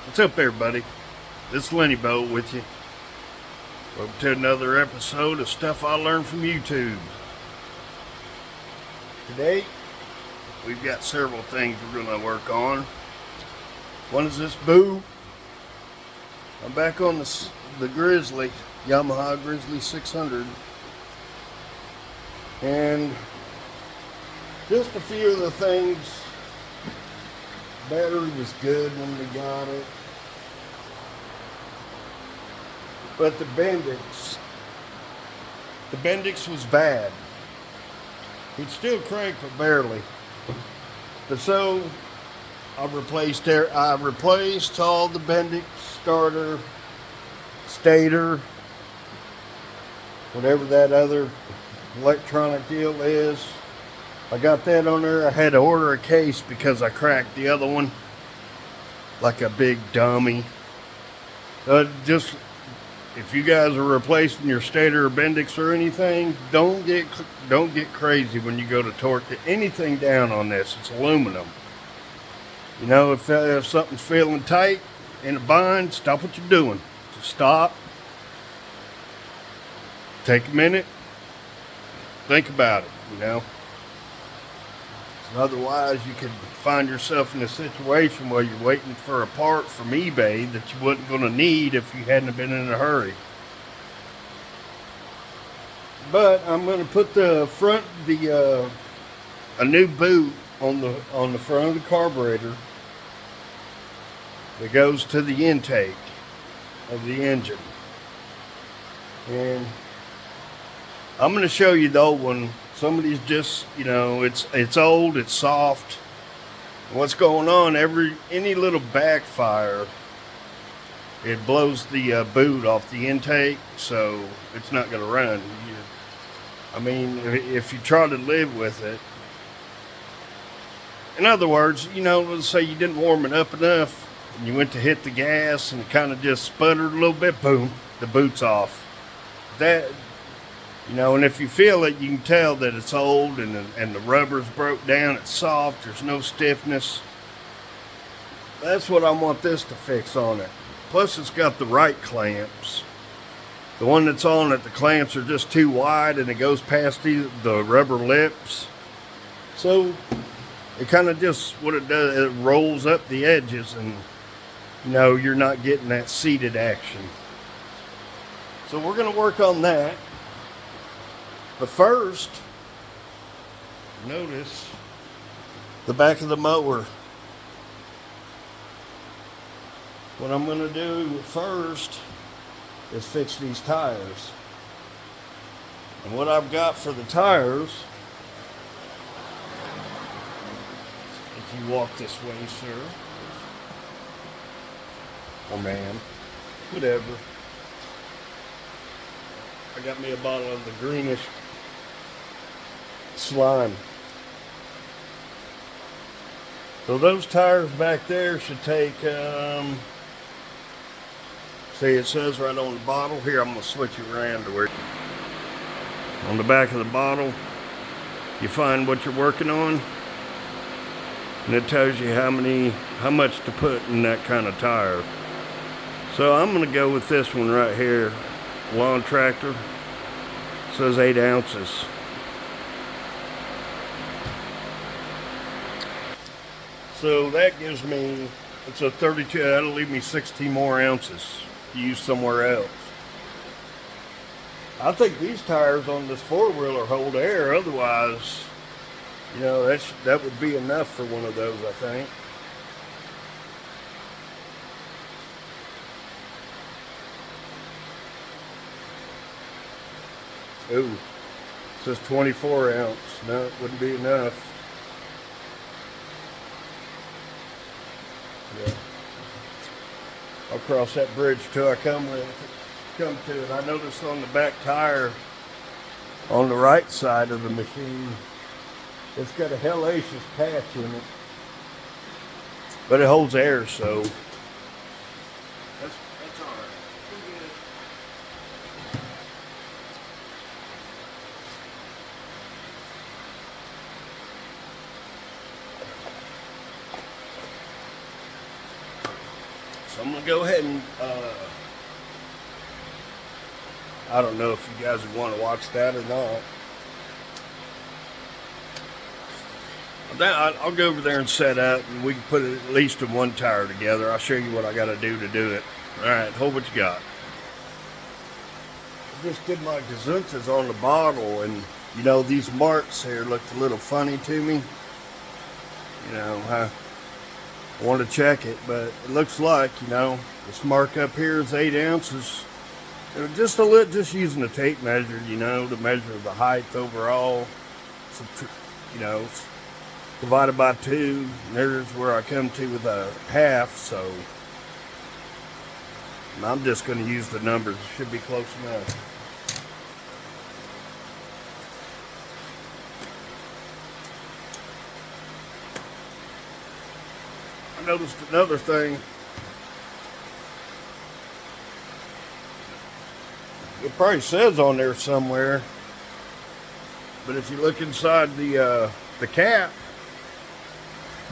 What's up, everybody? This is Lenny Boat with you. Welcome to another episode of Stuff I Learned from YouTube. Today, we've got several things we're going to work on. One is this boot. I'm back on the Grizzly, Yamaha Grizzly 600. And just a few of the things. Battery was good when we got it. But the Bendix was bad. He'd still crank, but barely. But so I replaced all the Bendix starter, stator, whatever that other electronic deal is. I got that on there. I had to order a case because I cracked the other one like a big dummy. Just if you guys are replacing your stator or Bendix or anything, don't get crazy when you go to torque anything down on this. It's aluminum. You know, if something's feeling tight in a bind, stop what you're doing. Just stop. Take a minute. Think about it. You know. Otherwise, you could find yourself in a situation where you're waiting for a part from eBay that you wasn't going to need if you hadn't been in a hurry. But I'm going to put a new boot on the front of the carburetor that goes to the intake of the engine. And I'm going to show you the old one. Somebody's just, you know, it's old, it's soft. What's going on? Any little backfire, it blows the boot off the intake, so it's not going to run. I mean, if you try to live with it. In other words, you know, let's say you didn't warm it up enough, and you went to hit the gas, and it kind of just sputtered a little bit. Boom, the boot's off. You know, and if you feel it, you can tell that it's old and the rubber's broke down. It's soft. There's no stiffness. That's what I want this to fix on it. Plus, it's got the right clamps. The one that's on it, the clamps are just too wide, and it goes past the rubber lips. So, it kind of just, what it does, it rolls up the edges, and, you know, you're not getting that seated action. So, we're going to work on that. But first, notice the back of the mower. What I'm going to do first is fix these tires. And what I've got for the tires, if you walk this way, sir, or ma'am, whatever. I got me a bottle of the greenish slime. So those tires back there should take, see, it says right on the bottle. Here, I'm going to switch it around to where on the back of the bottle, you find what you're working on, and it tells you how much to put in that kind of tire. So I'm going to go with this one right here, lawn tractor. It says 8 ounces. So that gives me, it's a 32, that'll leave me 16 more ounces to use somewhere else. I think these tires on this four-wheeler hold air, otherwise, you know, that would be enough for one of those, I think. Ooh, it says 24 ounce. No, it wouldn't be enough. Yeah. I'll cross that bridge till I come to it. I noticed on the back tire, on the right side of the machine, it's got a hellacious patch in it. But it holds air, so that's all right. So I'm gonna go ahead and I don't know if you guys would want to watch that or not. I'll go over there and set up, and we can put it at least in one tire together. I'll show you what I got to do it. All right, hold what you got. I just did my gazuntas on the bottle, and you know, these marks here looked a little funny to me. You know, I want to check it, but it looks like, you know, this mark up here is 8 ounces. Just using a tape measure, you know, to measure the height overall. So, you know, divided by 2, and there's where I come to with a half. So I'm just going to use the numbers. It should be close enough. I noticed another thing. It probably says on there somewhere, but if you look inside the cap,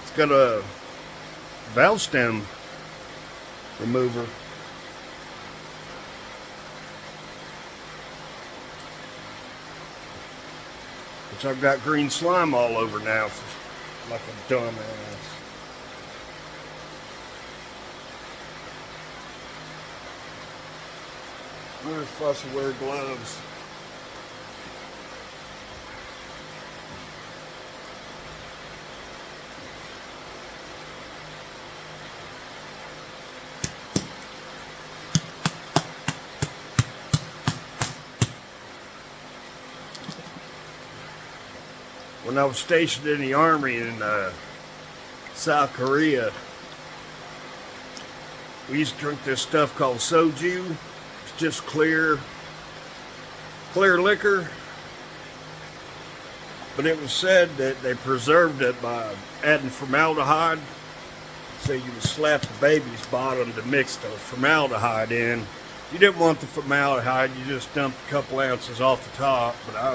it's got a valve stem remover. Which I've got green slime all over now, like a dumbass. We're supposed to wear gloves. When I was stationed in the Army in South Korea, we used to drink this stuff called soju. It's just clear liquor. But it was said that they preserved it by adding formaldehyde. So you would slap the baby's bottom to mix the formaldehyde in. If you didn't want the formaldehyde, you just dumped a couple ounces off the top. But I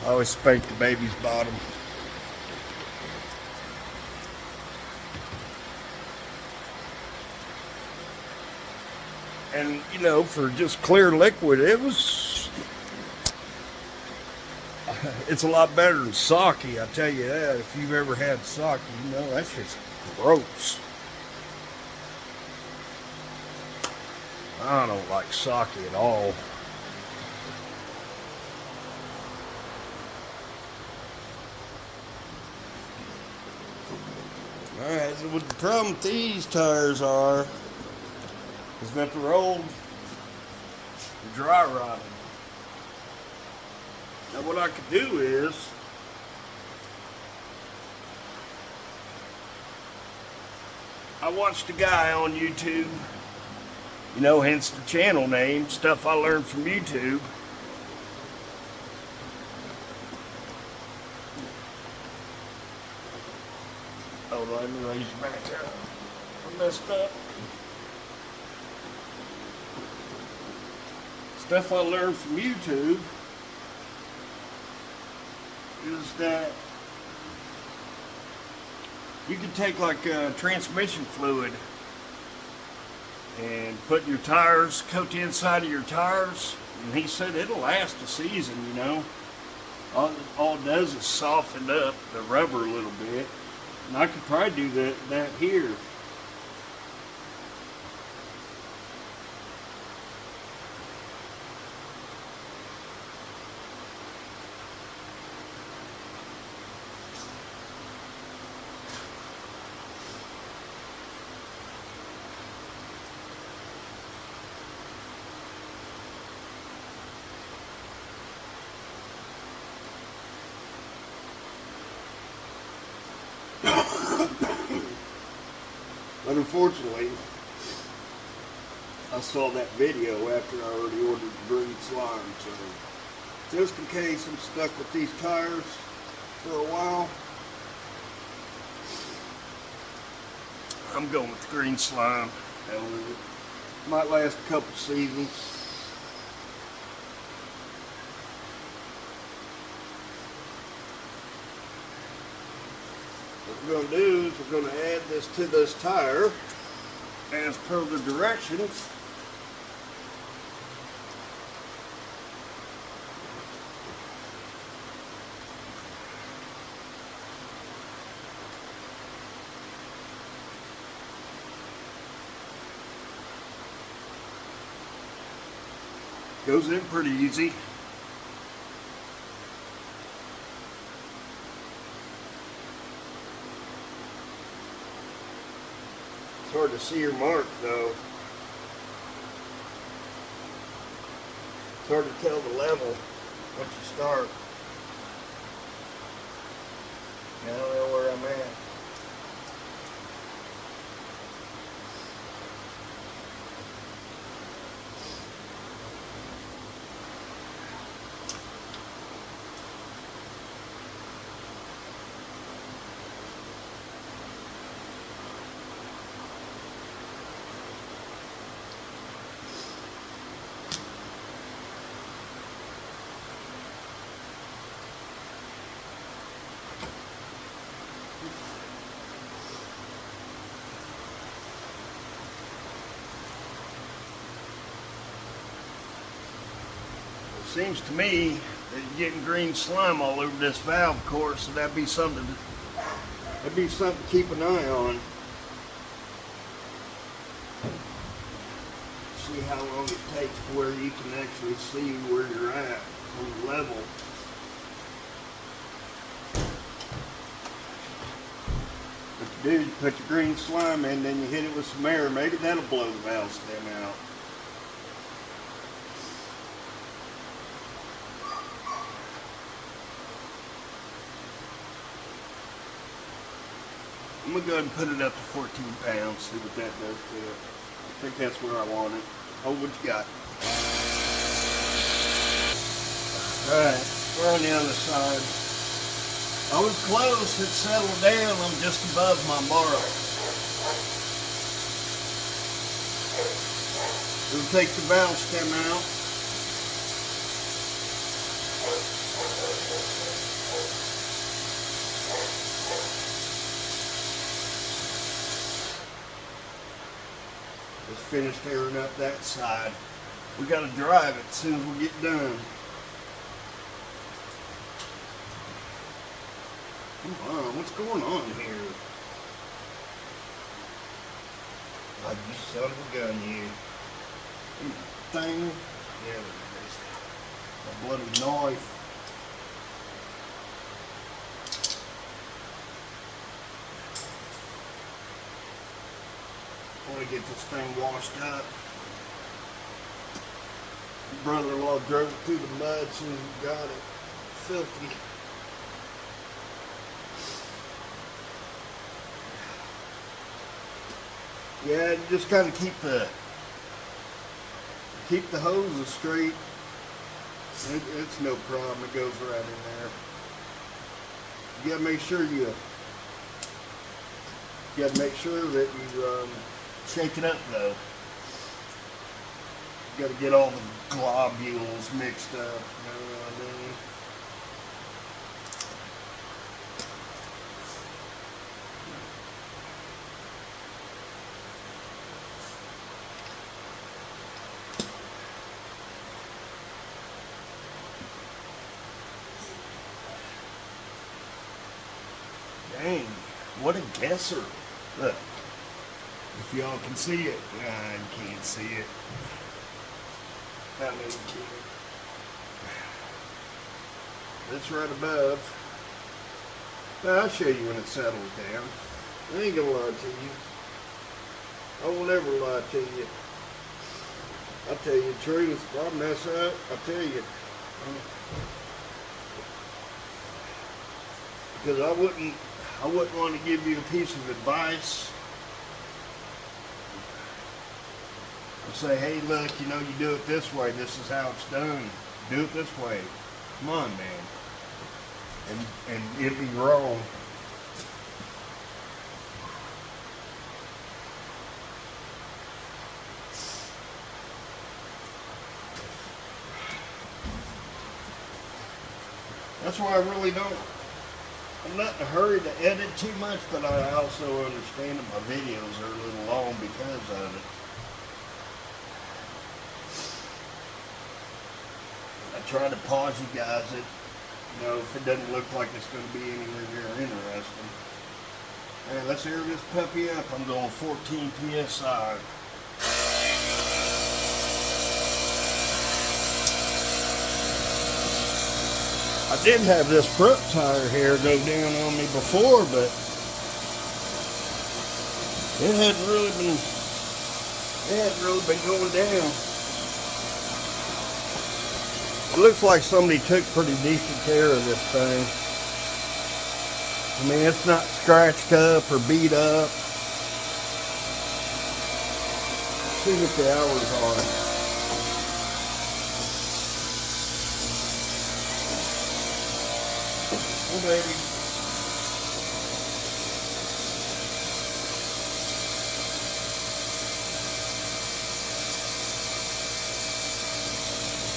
always spanked the baby's bottom. And, you know, for just clear liquid, it's a lot better than sake, I tell you that. If you've ever had sake, you know, that shit's gross. I don't like sake at all. Alright, so what the problem with these tires is that they're old and dry rotted. Now what I could do is I watched a guy on YouTube, you know, hence the channel name, stuff I learned from YouTube. Hold on, let me raise you back up. I messed up. Stuff I learned from YouTube is that you can take like transmission fluid and put in your tires, coat the inside of your tires, and he said it'll last a season, you know. All it does is soften up the rubber a little bit. And I could probably do that here. But unfortunately, I saw that video after I already ordered the green slime, so just in case I'm stuck with these tires for a while, I'm going with the green slime. Hell with it. Might last a couple seasons. But we're going to do is we're going to add this to this tire as per the directions. Goes in pretty easy. It's hard to see your mark though. It's hard to tell the level once you start. I don't know where I'm at. Seems to me that you're getting green slime all over this valve course, so that'd be something to keep an eye on. See how long it takes to where you can actually see where you're at on the level. What you do is you put your green slime in, then you hit it with some air. Maybe that'll blow the valve stem out. I'm going to go ahead and put it up to 14 pounds, see what that does to it. I think that's where I want it. Hold what you got. Alright, we're on the other side. I was close, it settled down, I'm just above my mark. We'll take the valve stem out. Just finished airing up that side. We got to drive it as soon as we get done. Come on, what's going on here? Oh, you son of a gun, you. Thing. Yeah, there it is. A bloody knife. I want to get this thing washed up. Brother-in-law drove it through the mud as soon as we got it. Filthy. Yeah, just kind of keep the hoses straight. It's no problem. It goes right in there. You gotta make sure that you shake it up though. You gotta get all the globules mixed up. You know what I mean? Dang, what a guesser. Look, if y'all can see it, I can't see it. That many can. That's right above. Now, I'll show you when it settles down. I ain't gonna lie to you. I will never lie to you. I'll tell you the truth. If I mess up, I'll tell you. Because I wouldn't want to give you a piece of advice. And say, hey, look, you know, you do it this way. This is how it's done. Do it this way. Come on, man. And it'd be wrong. That's why I I'm not in a hurry to edit too much, but I also understand that my videos are a little long because of it. I try to pause you guys if it doesn't look like it's going to be anywhere near interesting. Alright, let's air this puppy up. I'm going 14 PSI. I did have this front tire here go down on me before, but it hadn't really been going down. It looks like somebody took pretty decent care of this thing. I mean, it's not scratched up or beat up. Let's see what the hours are. Oh, baby.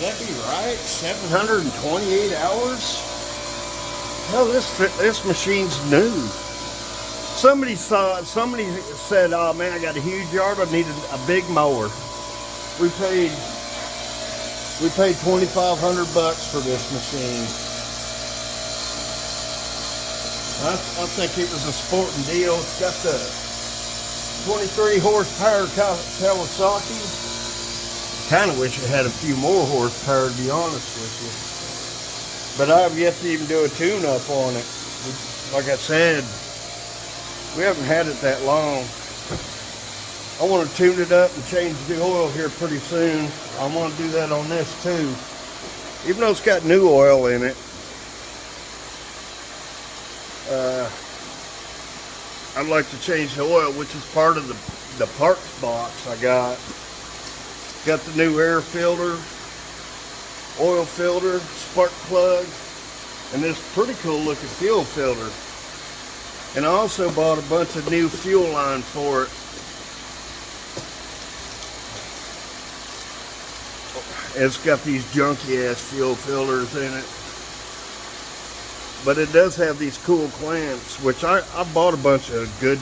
That'd be right. 728 hours. Hell, this machine's new. Somebody said, "Oh man, I got a huge yard. I need a big mower." We paid $2,500 for this machine. I think it was a sporting deal. It's got the 23 horsepower Kawasaki. Kind of wish it had a few more horsepower, to be honest with you. But I have yet to even do a tune-up on it. Like I said, we haven't had it that long. I want to tune it up and change the oil here pretty soon. I want to do that on this too. Even though it's got new oil in it, I'd like to change the oil, which is part of the parts box I got. Got the new air filter, oil filter, spark plug, and this pretty cool looking fuel filter. And I also bought a bunch of new fuel line for it. It's got these junky ass fuel filters in it. But it does have these cool clamps, which I bought a bunch of good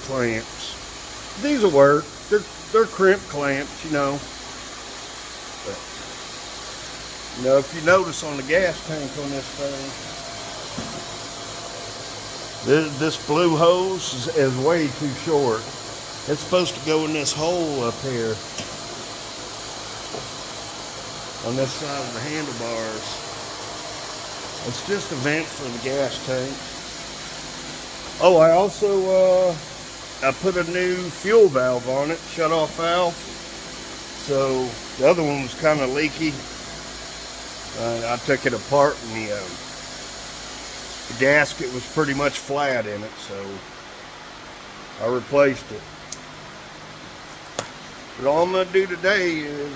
clamps. These will work. They're crimp clamps, you know. But, if you notice on the gas tank on this thing, this blue hose is way too short. It's supposed to go in this hole up here on this side of the handlebars. It's just a vent for the gas tank. Oh, I also I put a new fuel valve on it, shut-off valve. So the other one was kind of leaky. I took it apart, and the gasket was pretty much flat in it, so I replaced it. But all I'm going to do today is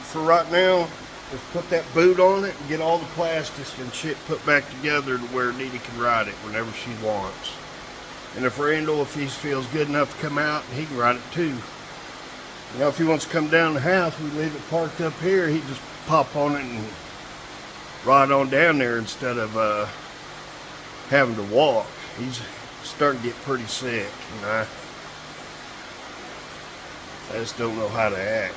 for right now, just put that boot on it and get all the plastics and shit put back together to where Needy can ride it whenever she wants. And if Randall, if he feels good enough to come out, he can ride it too. If he wants to come down the house, we leave it parked up here. He just pop on it and ride on down there instead of having to walk. He's starting to get pretty sick, and I just don't know how to act,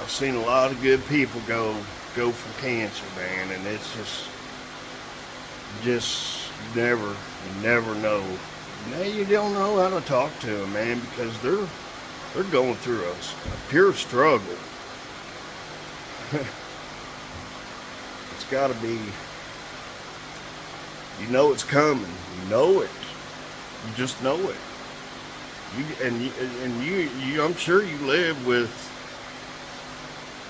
I've seen a lot of good people go from cancer, man, and it's just you never know. Now you don't know how to talk to them, man, because they're going through a pure struggle. It's got to be. You know it's coming. You know it. You just know it. I'm sure you live with,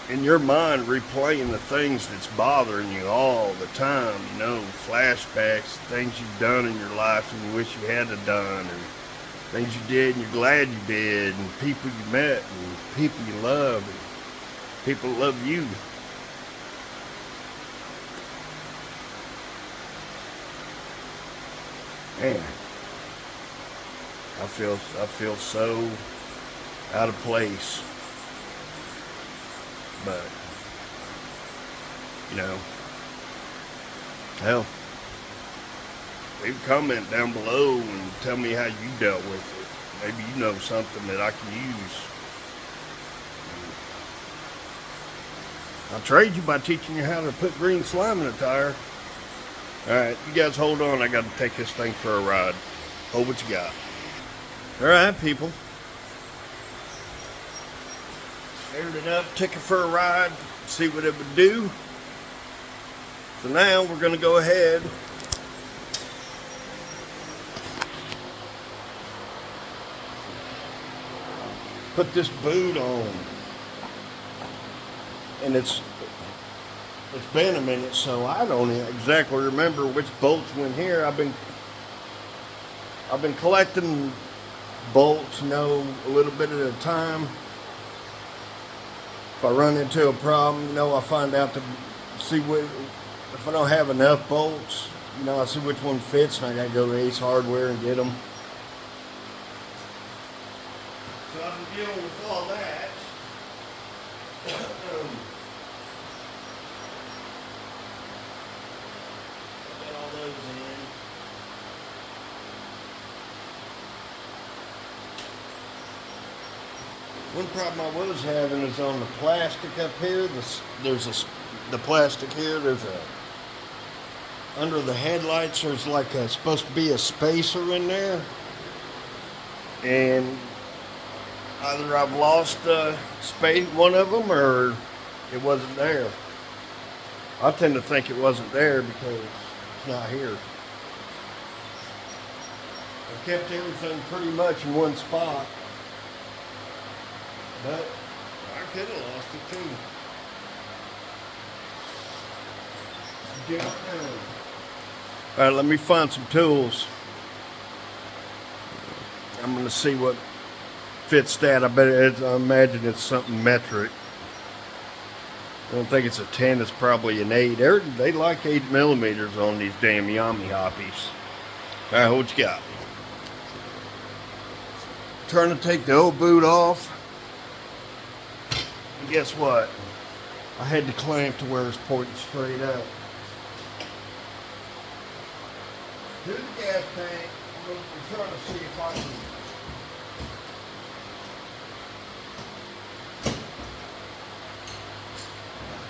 in your mind, replaying the things that's bothering you all the time, flashbacks, things you've done in your life and you wish you hadn't done, or things you did and you're glad you did, and people you met, and people you love, and people love you. Man, I feel so out of place. But, you know, hell, leave a comment down below and tell me how you dealt with it. Maybe you know something that I can use. I'll trade you by teaching you how to put green slime in a tire. Alright, you guys hold on. I got to take this thing for a ride. Hold what you got. Alright, people. Aired it up, took it for a ride, see what it would do. So now we're going to go ahead put this boot on. And it's been a minute, so I don't exactly remember which bolts went here. I've been collecting bolts, a little bit at a time. If I run into a problem, I find out to see if I don't have enough bolts, I see which one fits, and I gotta go to Ace Hardware and get them. So I've been dealing with all that. One problem I was having is on the plastic up here. The plastic here. There's under the headlights. There's like supposed to be a spacer in there, and either I've lost one of them, or it wasn't there. I tend to think it wasn't there because it's not here. I've kept everything pretty much in one spot. But I could have lost it too. Alright, let me find some tools. I'm going to see what fits that. I imagine it's something metric. I don't think it's a 10, it's probably an 8. They like 8mm on these damn Yami Hoppies. Alright, what you got? Trying to take the old boot off. And guess what? I had the clamp to where it's pointing straight up. To the gas tank. I'm trying to see if I can.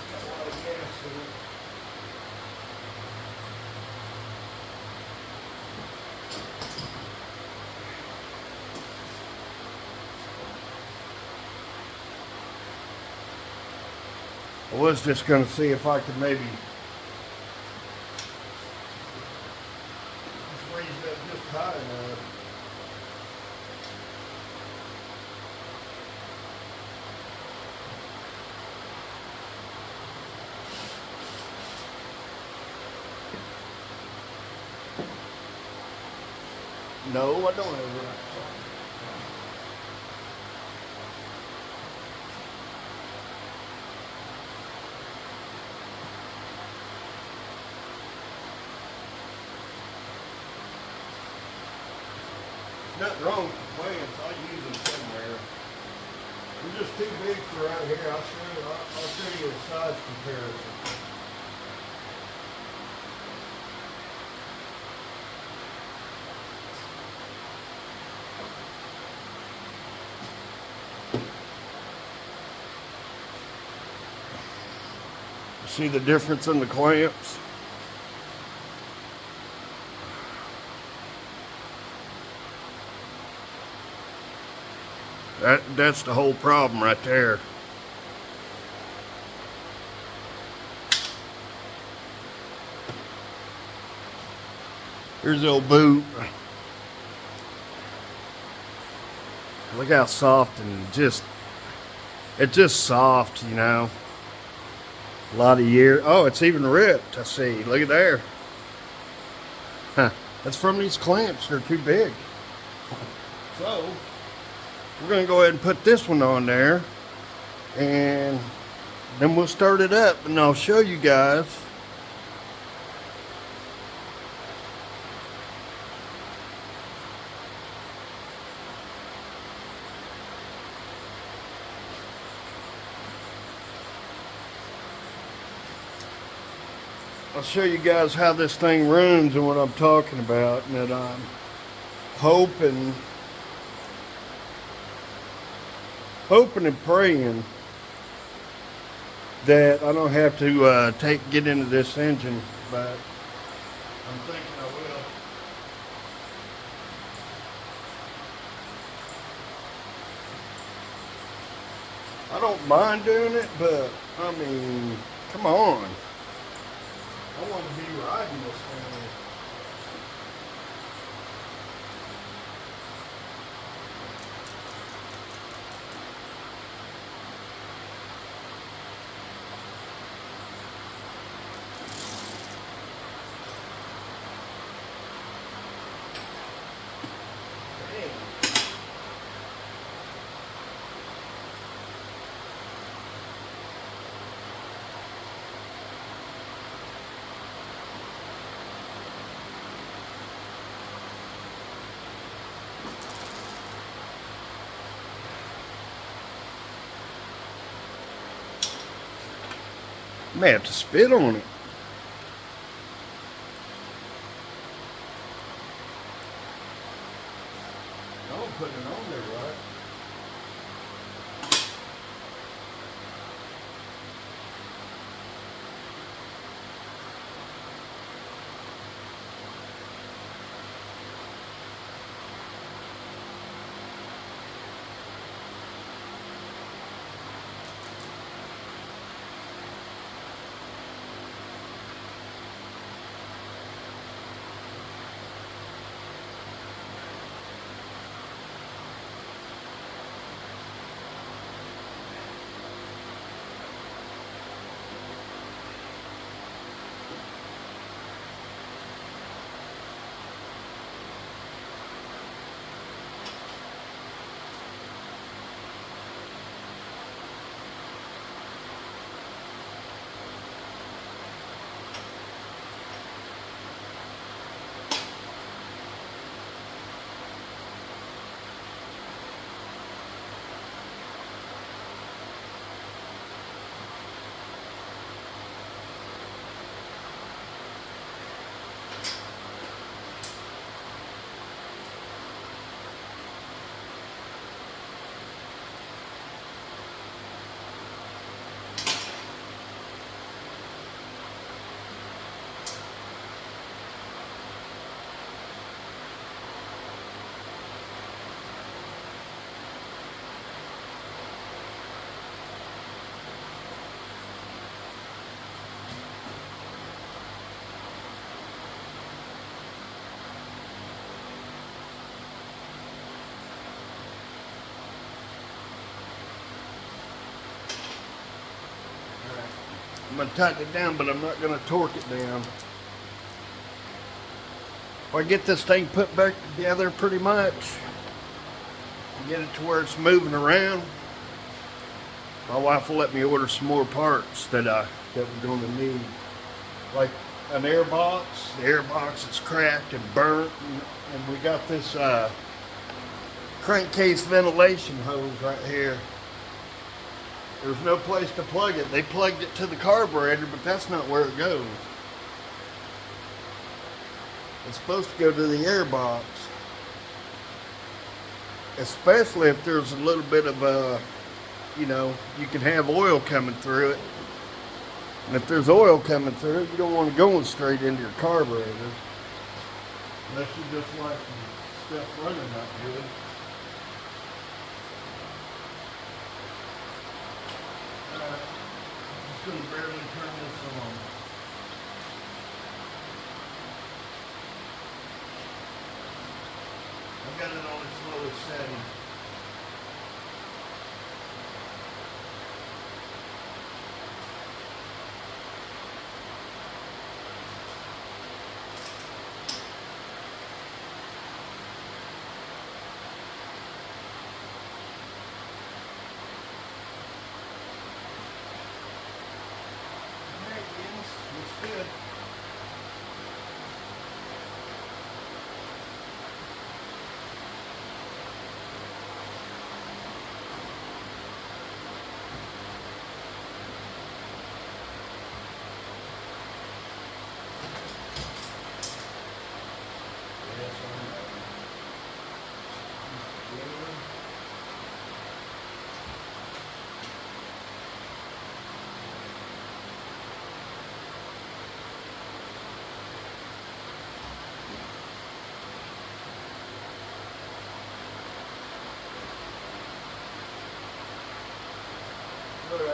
Got a lot of gas in it. I was just going to see if I could maybe just raise that just high enough. No, I don't have it. Nothing wrong with the plants. I use them somewhere. They're just too big for right here. I'll show you a size comparison. See the difference in the clamps? That's the whole problem right there. Here's the old boot. Look how soft and it's just soft, A lot of years. Oh, it's even ripped. I see. Look at there. Huh. That's from these clamps. They're too big. So we're going to go ahead and put this one on there, and then we'll start it up, and I'll show you guys. I'll show you guys how this thing runs and what I'm talking about, and that I'm hoping and praying that I don't have to get into this engine, but I'm thinking I will. I don't mind doing it, but I mean, come on. I want to be riding this thing. I may have to spit on it. I'm putting it on there, right? I'm going to tighten it down, but I'm not going to torque it down. If I get this thing put back together pretty much, and get it to where it's moving around, my wife will let me order some more parts that we're going to need. Like an air box. The air box is cracked and burnt, and we got this crankcase ventilation hose right here. There's no place to plug it. They plugged it to the carburetor, but that's not where it goes. It's supposed to go to the air box. Especially if there's a little bit of you know, you can have oil coming through it. And if there's oil coming through it, you don't want to go straight into your carburetor. Unless you just like stuff running not good. I'm just going to barely turn this on. I've got it on its lowest setting. Good.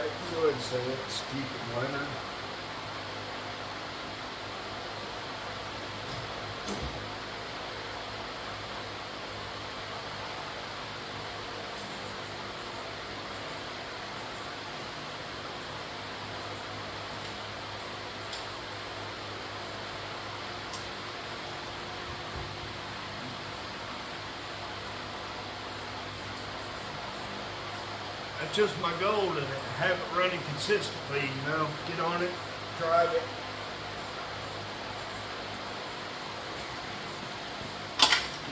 Alright, go ahead and say it. Stupid Leonard. That's just my goal, to have it running consistently, you know, get on it, drive it.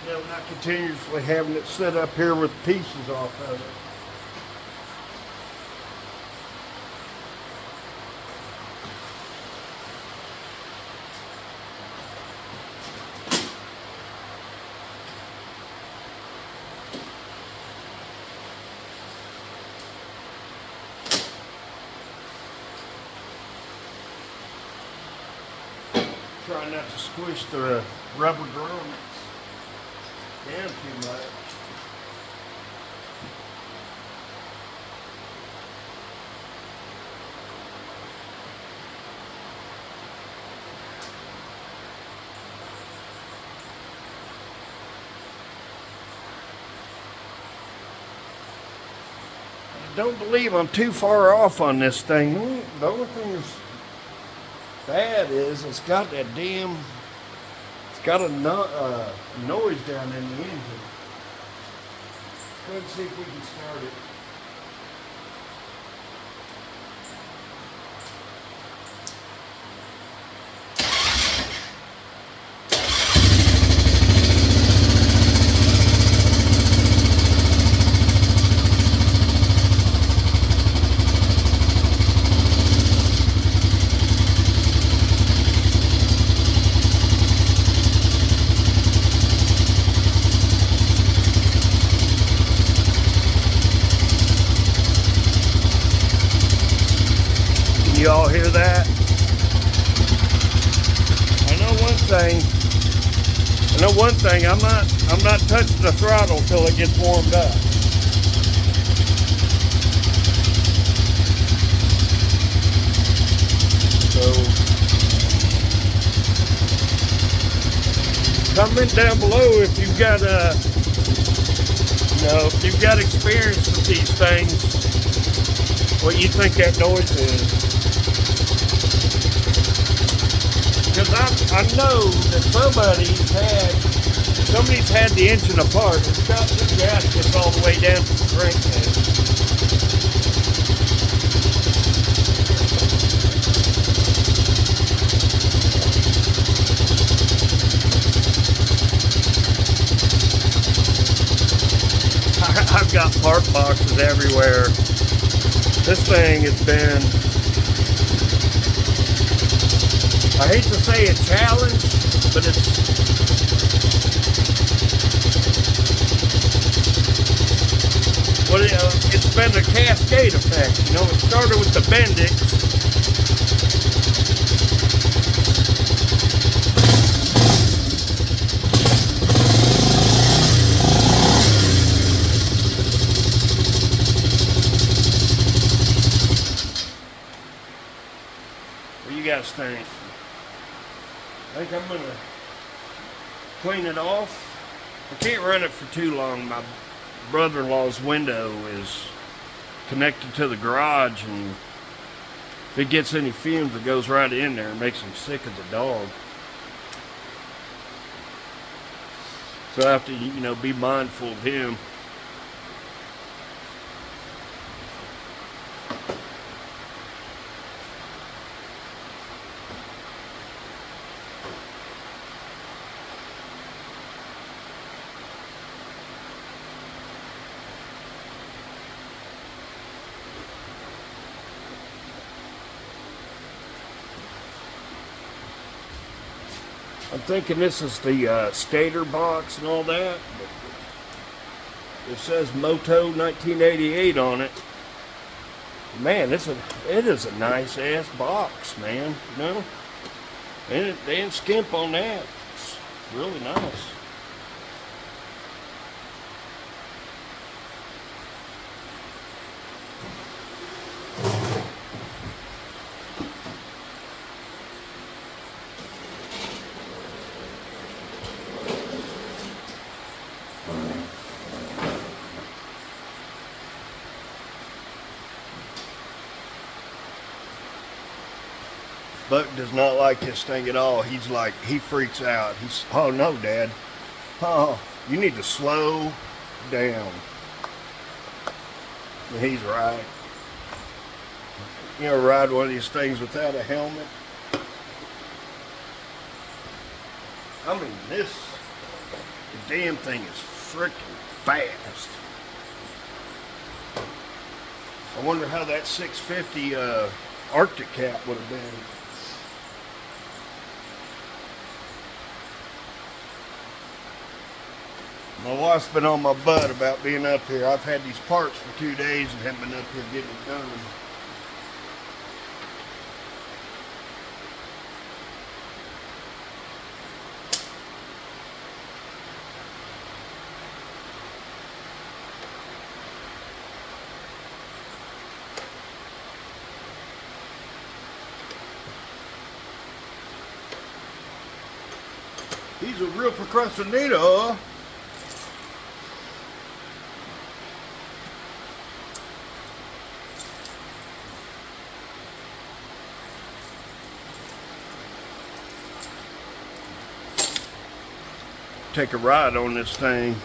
You know, not continuously having it set up here with pieces off of it. Try not to squish the rubber grommets down too much. I don't believe I'm too far off on this thing. The only thing that's bad is it's got that damn, it's got a noise down in the engine. Let's go ahead and see if we can start it. Y'all hear that? I know one thing, I'm not touching the throttle till it gets warmed up. So comment down below if you've got if you've got experience with these things, what you think that noise is. Because I know that somebody's had the engine apart and shot the gaskets all the way down to the crankcase. I've got part boxes everywhere. This thing has been, I hate to say a challenge, but it's been a cascade effect. You know, it started with the Bendix. What do you guys think? I think I'm gonna clean it off. I can't run it for too long. My brother-in-law's window is connected to the garage, and if it gets any fumes, it goes right in there and makes him sick as a dog. So I have to, be mindful of him. I'm thinking this is the stator box and all that. It says Moto 1988 on it. Man, it is a nice ass box, man. They didn't skimp on that. It's really nice. Buck does not like this thing at all. He's like, he freaks out. He's, oh no, Dad. Oh, you need to slow down. And he's right. You know, ride one of these things without a helmet. I mean, the damn thing is freaking fast. I wonder how that 650 Arctic Cat would have been. My wife's been on my butt about being up here. I've had these parts for 2 days and haven't been up here getting it done. He's a real procrastinator. Take a ride on this thing.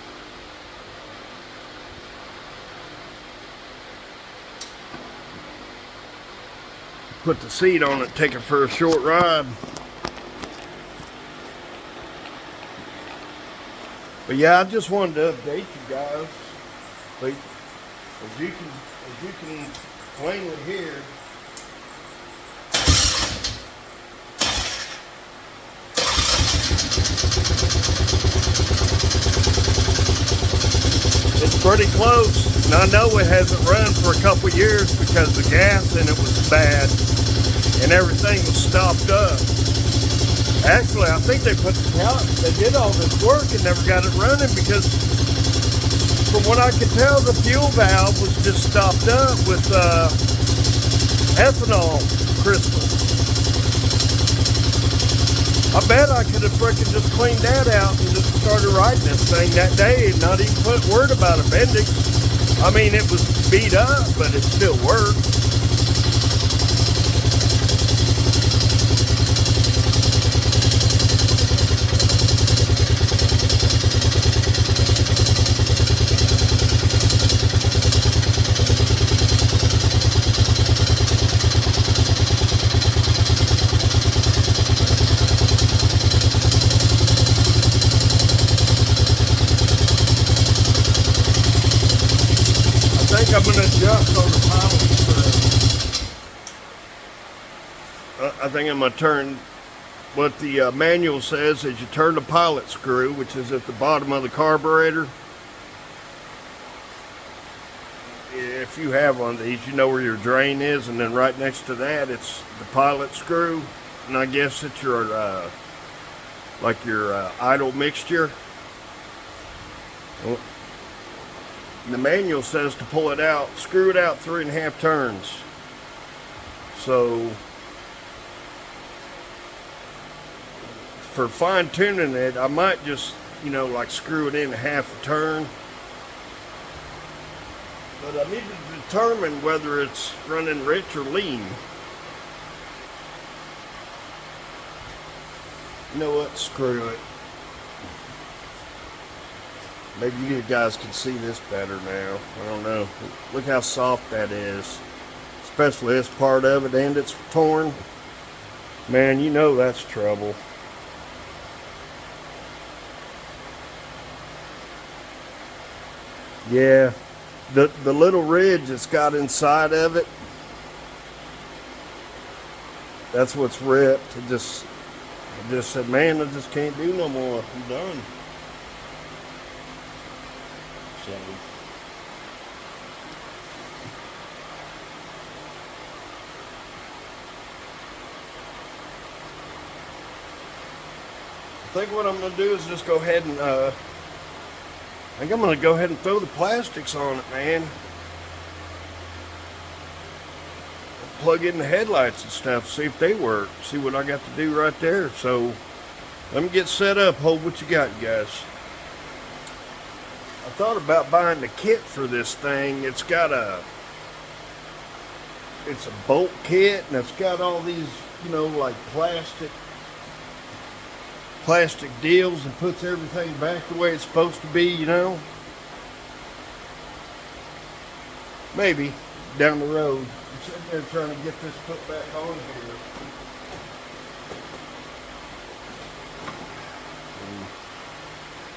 Put the seat on it, take it for a short ride. But yeah, I just wanted to update you guys. But as you can plainly hear, it's pretty close. And I know it hasn't run for a couple years because the gas in it was bad and everything was stopped up. Actually, I think they did all this work and never got it running because from what I could tell, the fuel valve was just stopped up with ethanol crystals. I bet I could have freaking just cleaned that out and just started riding this thing that day and not even put a word about appendix. I mean, it was beat up, but it still worked. I'm going to adjust on the pilot screw. I think I'm going to turn what the manual says is you turn the pilot screw, which is at the bottom of the carburetor. If you have one of these, you know where your drain is, and then right next to that it's the pilot screw, and I guess it's your like your idle mixture. The manual says to pull it out, screw it out 3.5 turns. So for fine tuning it, I might just, you know, like screw it in 1/2 turn. But I need to determine whether it's running rich or lean. You know what? Screw it. Maybe you guys can see this better now. I don't know. Look how soft that is. Especially this part of it, and it's torn. Man, you know that's trouble. Yeah. The little ridge that's got inside of it, that's what's ripped. I just said, man, I just can't do no more. I'm done. So I think what I'm going to do is just go ahead and I think I'm going to go ahead and throw the plastics on it, man. Plug in the headlights and stuff, see if they work, see what I got to do right there. So let me get set up. Hold what you got, you guys. I thought about buying the kit for this thing. It's a bolt kit, and it's got all these you know, like plastic deals and puts everything back the way it's supposed to be, you know. Maybe down the road. I'm sitting there trying to get this put back on here.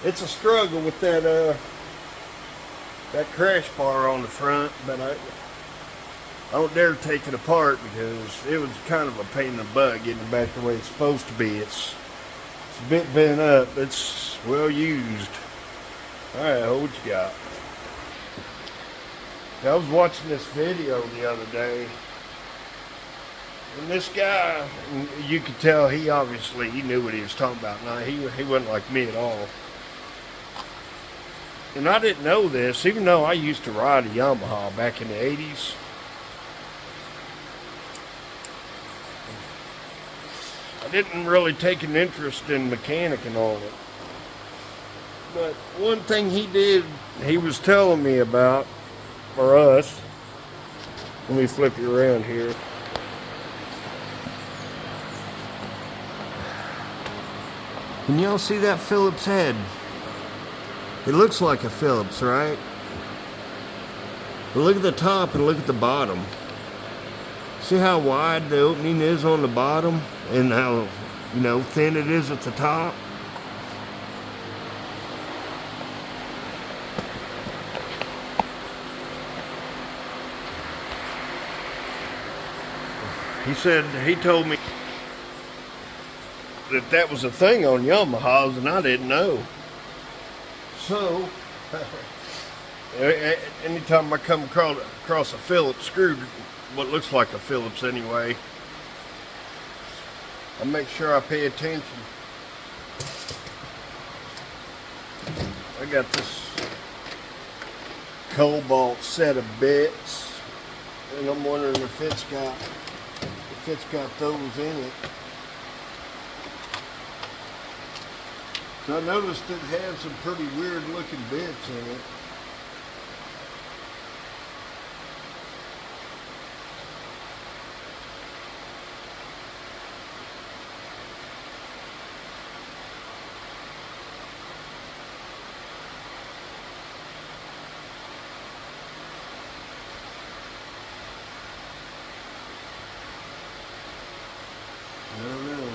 It's a struggle with that crash bar on the front, but I don't dare take it apart because it was kind of a pain in the butt getting it back the way it's supposed to be. It's a bit bent up. It's well used. All right, what you got? I was watching this video the other day, and this guy, you could tell he knew what he was talking about. Now he wasn't like me at all. And I didn't know this, even though I used to ride a Yamaha back in the 80s. I didn't really take an interest in mechanicking on it. But one thing he did, he was telling me about, for us, let me flip you around here. Can y'all see that Phillips head? It looks like a Phillips, right? But look at the top and look at the bottom. See how wide the opening is on the bottom and how, you know, thin it is at the top? He told me that was a thing on Yamahas and I didn't know. So, anytime I come across a Phillips screw, what looks like a Phillips anyway, I make sure I pay attention. I got this Cobalt set of bits, and I'm wondering if it's got those in it. So I noticed it had some pretty weird looking bits in it. I don't know.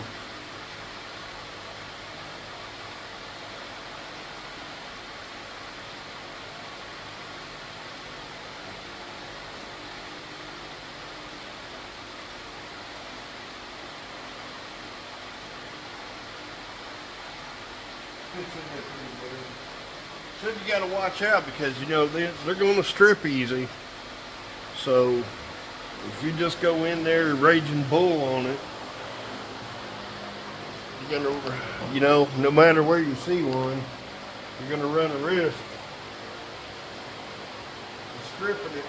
Said you got to watch out because, you know, they're going to strip easy. So if you just go in there raging bull on it, you're going to, you know, no matter where you see one, you're going to run a risk of stripping it.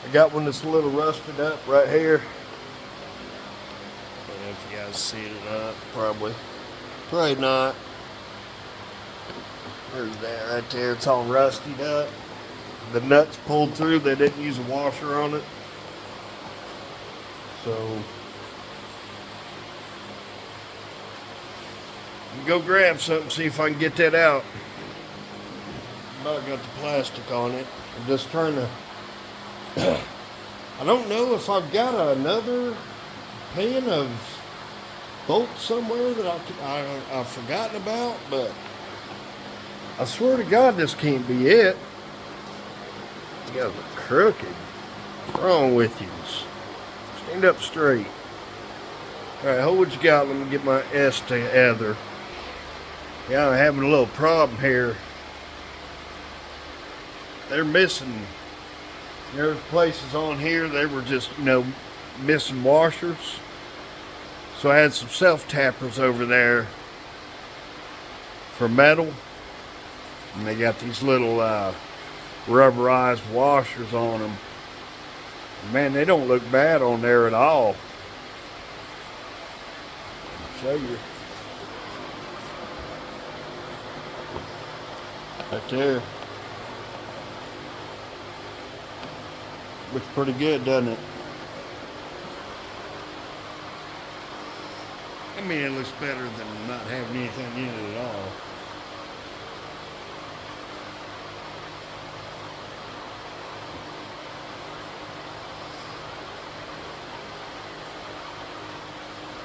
I got one that's a little rusted up right here. I don't know if you guys see it or not. Probably not. There's that right there. It's all rusted up. The nuts pulled through. They didn't use a washer on it. So you go grab something, see if I can get that out. About got the plastic on it. I'm just trying to. I don't know if I've got another pan of bolts somewhere that I've forgotten about, but I swear to God this can't be it. You guys are crooked. What's wrong with you? Stand up straight. Alright, hold what you got. Let me get my S together. Yeah, I'm having a little problem here. They're missing. There's places on here they were just, you know, missing washers. So I had some self-tappers over there for metal. And they got these little rubberized washers on them. Man, they don't look bad on there at all. I'll show you. Right there. Looks pretty good, doesn't it? I mean, it looks better than not having anything in it at all.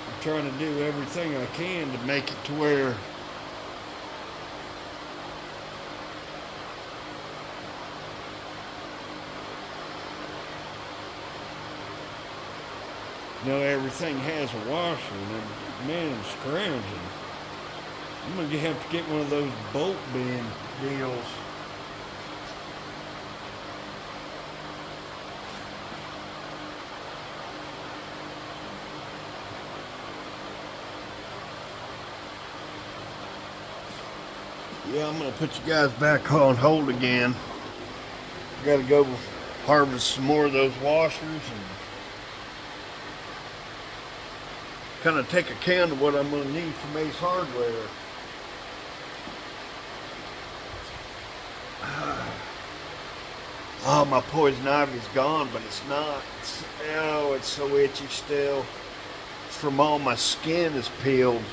I'm trying to do everything I can to make it to where everything has a washer, and man, I'm scrounging. I'm gonna have to get one of those bolt bend deals. Yeah, I'm gonna put you guys back on hold again. Gotta go harvest some more of those washers and kind of take account of what I'm going to need from Ace Hardware. Oh, my poison ivy's gone, but it's not. It's so itchy still. It's from all my skin is peeled.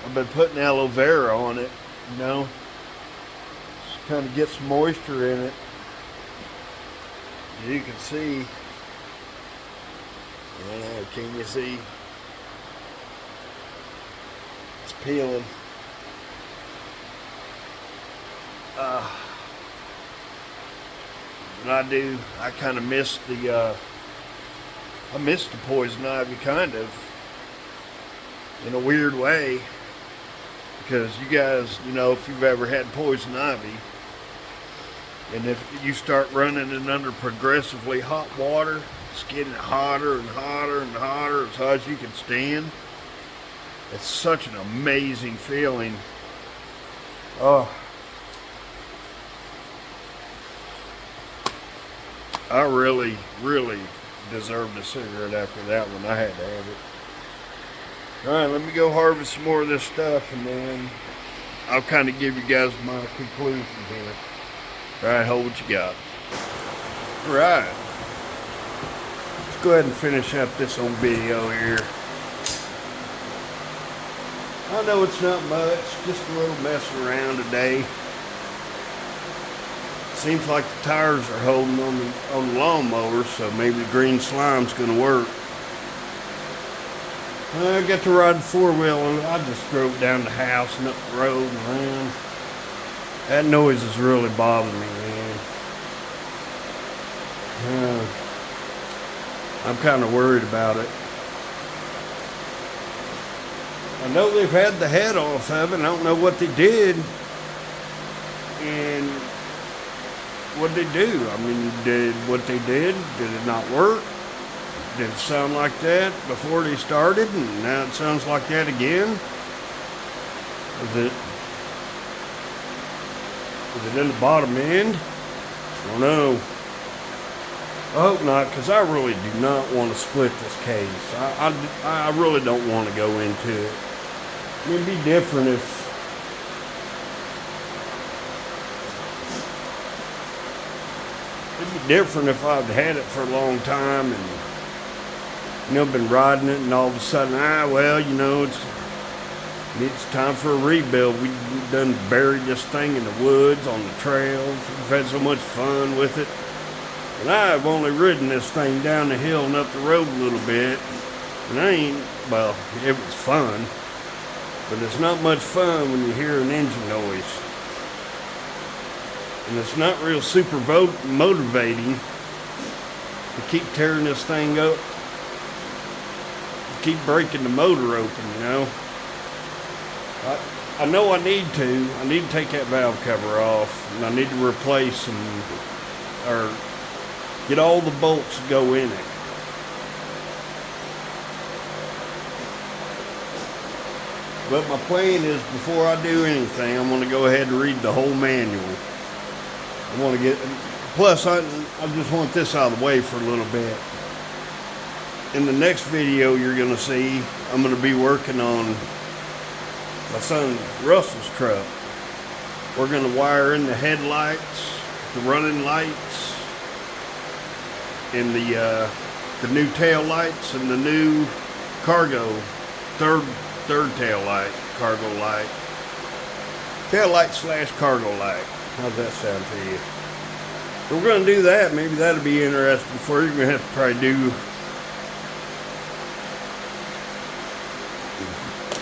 I've been putting aloe vera on it, just kind of get some moisture in it. You can see, can you see? It's peeling. And I kind of missed the poison ivy, kind of, in a weird way, because you guys, if you've ever had poison ivy, and if you start running it under progressively hot water, it's getting hotter and hotter and hotter, as hot as you can stand. It's such an amazing feeling. Oh, I really, really deserved a cigarette after that one. I had to have it. All right, let me go harvest some more of this stuff, and then I'll kind of give you guys my conclusion here. All right, hold what you got. All right, let's go ahead and finish up this old video here. I know it's not much, just a little messing around today. Seems like the tires are holding on the lawnmower, so maybe the green slime's gonna work. I got to ride the four-wheel, and I just drove down the house and up the road and around. That noise is really bothering me, man. I'm kind of worried about it. I know they've had the head off of it. I don't know what they did. And what did they do? I mean, did it not work? Did it sound like that before they started, and now it sounds like that again? Is it in the bottom end? I don't know. I hope not, because I really do not want to split this case. I really don't want to go into it. It'd be different if I'd had it for a long time and been riding it, and all of a sudden, it's time for a rebuild. We've done buried this thing in the woods, on the trails. We've had so much fun with it. And I've only ridden this thing down the hill and up the road a little bit. And it was fun. But it's not much fun when you hear an engine noise. And it's not real super motivating to keep tearing this thing up. Keep breaking the motor open, I know I need to take that valve cover off, and I need to replace or get all the bolts to go in it. But my plan is, before I do anything, I'm going to go ahead and read the whole manual. I want to get, plus I just want this out of the way for a little bit. In the next video you're going to see, I'm going to be working on my son Russell's truck. We're going to wire in the headlights, the running lights, and the new tail lights, and the new cargo third tail light, cargo light, tail light / cargo light. How's that sound to you? So we're going to do that. Maybe that'll be interesting for you. You're going to have to probably do.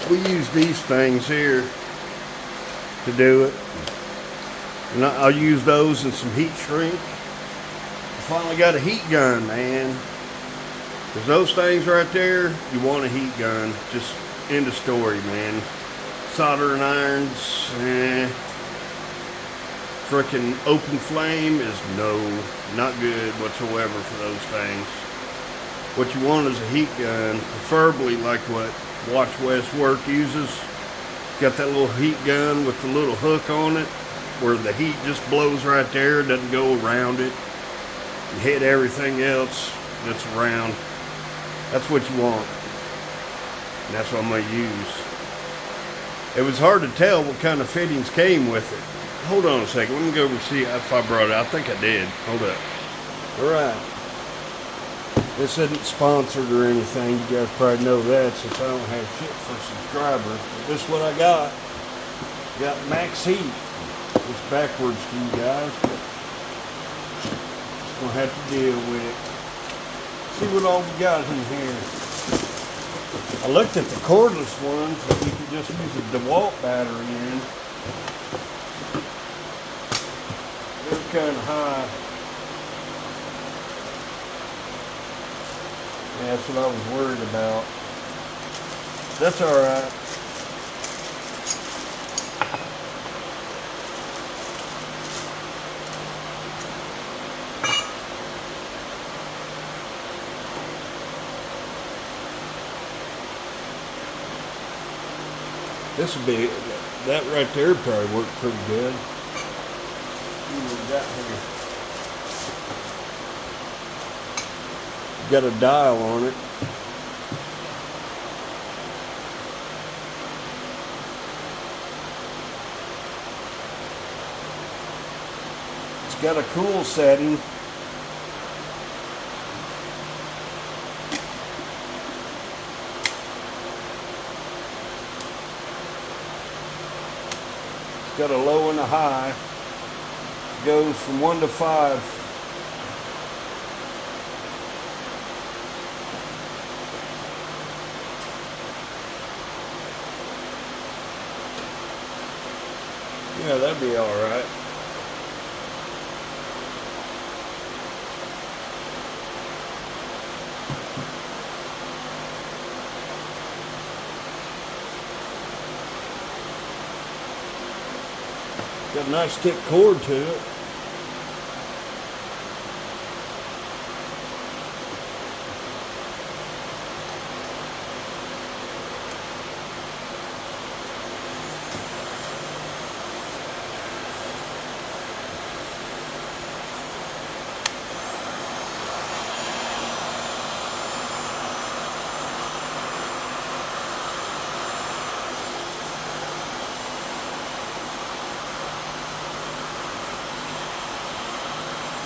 We use these things here to do it, and I'll use those and some heat shrink. I finally got a heat gun, man. Because those things right there, you want a heat gun. Just end of story, man. Soldering irons, frickin' open flame is not good whatsoever for those things. What you want is a heat gun, preferably like what Watch West Work uses. Got that little heat gun with the little hook on it, where the heat just blows right there, doesn't go around it and hit everything else that's around. That's what you want, and that's what I'm going to use. It was hard to tell what kind of fittings came with it. Hold on a second, let me go over and see if I brought it. I think I did. Hold up. Alright. This isn't sponsored or anything. You guys probably know that since I don't have shit for subscribers. But this is what I got. Got max heat. It's backwards to you guys, but just gonna have to deal with it. See what all we got in here. I looked at the cordless ones that you could just use a DeWalt battery in. They're kind of high. Yeah, that's what I was worried about. That's alright. This would be, that right there probably worked pretty good. See what we got here. Got a dial on it. It's got a cool setting. It's got a low and a high. It goes from 1 to 5. Yeah, that'd be all right. Got a nice thick cord to it.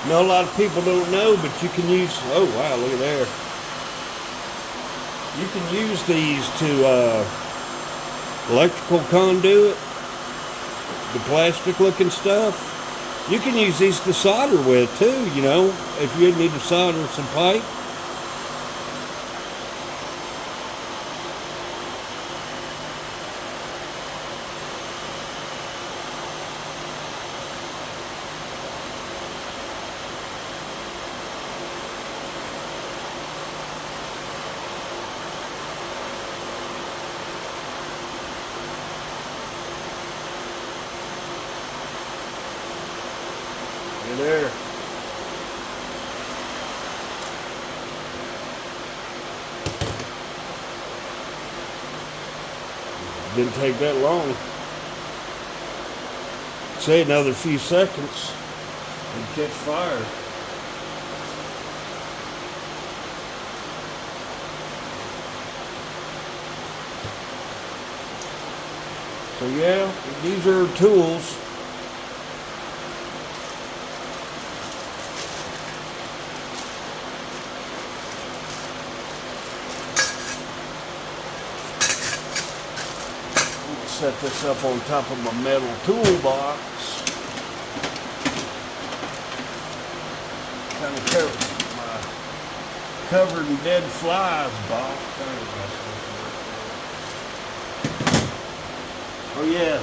Now, a lot of people don't know, but you can use, oh wow, look at there. You can use these to electrical conduit, the plastic looking stuff. You can use these to solder with too, you know, if you need to solder some pipe. There. Didn't take that long. Say another few seconds. and catch fire. So yeah, these are tools. Set this up on top of my metal toolbox. Kind of my covered in dead flies box. Oh yeah,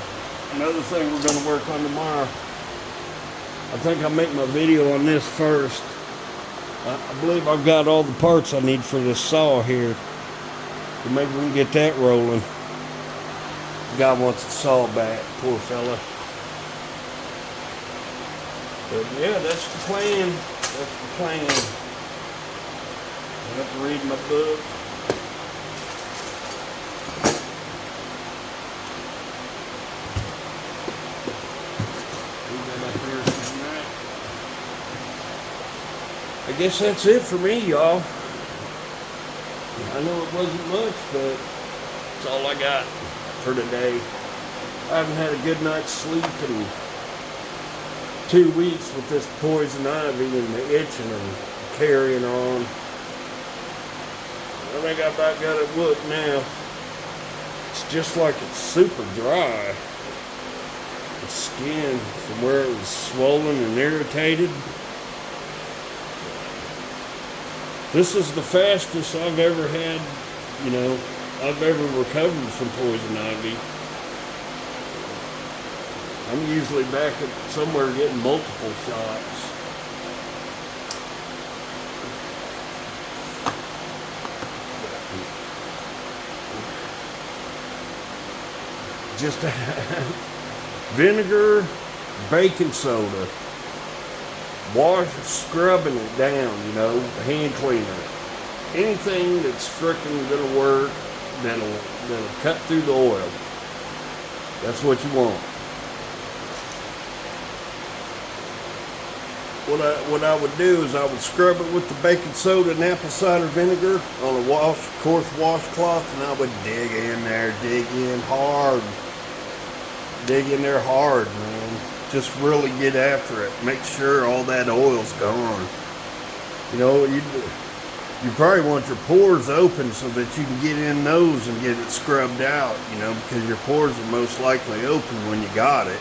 another thing we're going to work on tomorrow. I think I'll make my video on this first. I believe I've got all the parts I need for this saw here. So maybe we can get that rolling. The guy wants the saw back, poor fella. But yeah, that's the plan. That's the plan. I have to read my book. Leave that up here tonight. I guess that's it for me, y'all. I know it wasn't much, but it's all I got for today. I haven't had a good night's sleep in 2 weeks with this poison ivy and the itching and carrying on. I think I about got it looked now. It's just like it's super dry. The skin from where it was swollen and irritated. This is the fastest I've ever had, you know, I've ever recovered from poison ivy. I'm usually back at somewhere getting multiple shots. Just vinegar, baking soda, scrubbing it down, you know, hand cleaner. Anything that's frickin' gonna work, that'll cut through the oil. That's what you want. What I would do is I would scrub it with the baking soda and apple cider vinegar on a coarse washcloth, and I would dig in there, dig in there hard, man. Just really get after it. Make sure all that oil's gone. You know, you probably want your pores open so that you can get in those and get it scrubbed out, you know, because your pores are most likely open when you got it.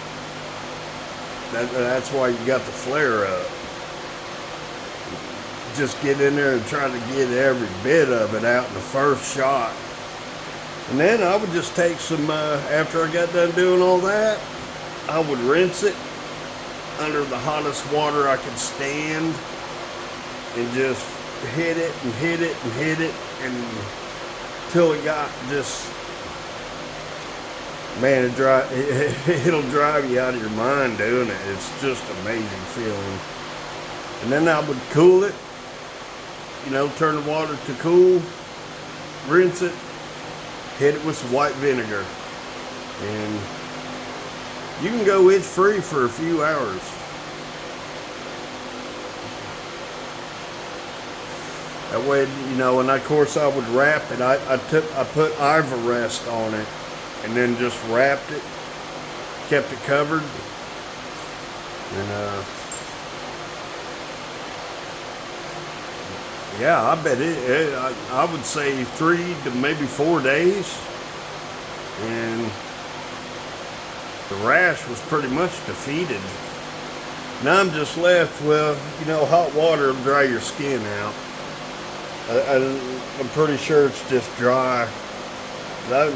That's why you got the flare up. Just get in there and try to get every bit of it out in the first shot. And then I would just take some, after I got done doing all that, I would rinse it under the hottest water I could stand and just hit it and hit it and hit it until it got just, man, it'll drive you out of your mind doing it. It's just an amazing feeling. And then I would cool it, you know, turn the water to cool, rinse it, hit it with some white vinegar, and you can go itch free for a few hours. That way, you know, and of course I would wrap it. I put Ivorest on it and then just wrapped it, kept it covered, and yeah, I bet I would say 3 to maybe 4 days, and the rash was pretty much defeated. Now I'm just left, well, you know, hot water will dry your skin out. I'm pretty sure it's just dry. I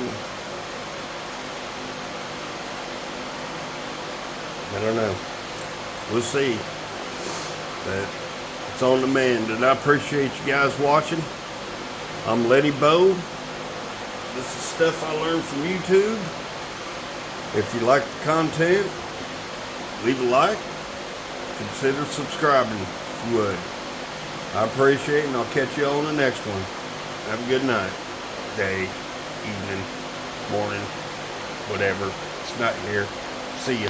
don't know. We'll see. But it's on the mend, and I appreciate you guys watching. I'm Letty Bo. This is stuff I learned from YouTube. If you like the content, leave a like. Consider subscribing if you would. I appreciate it, and I'll catch you on the next one. Have a good night, day, evening, morning, whatever. It's not here. See ya.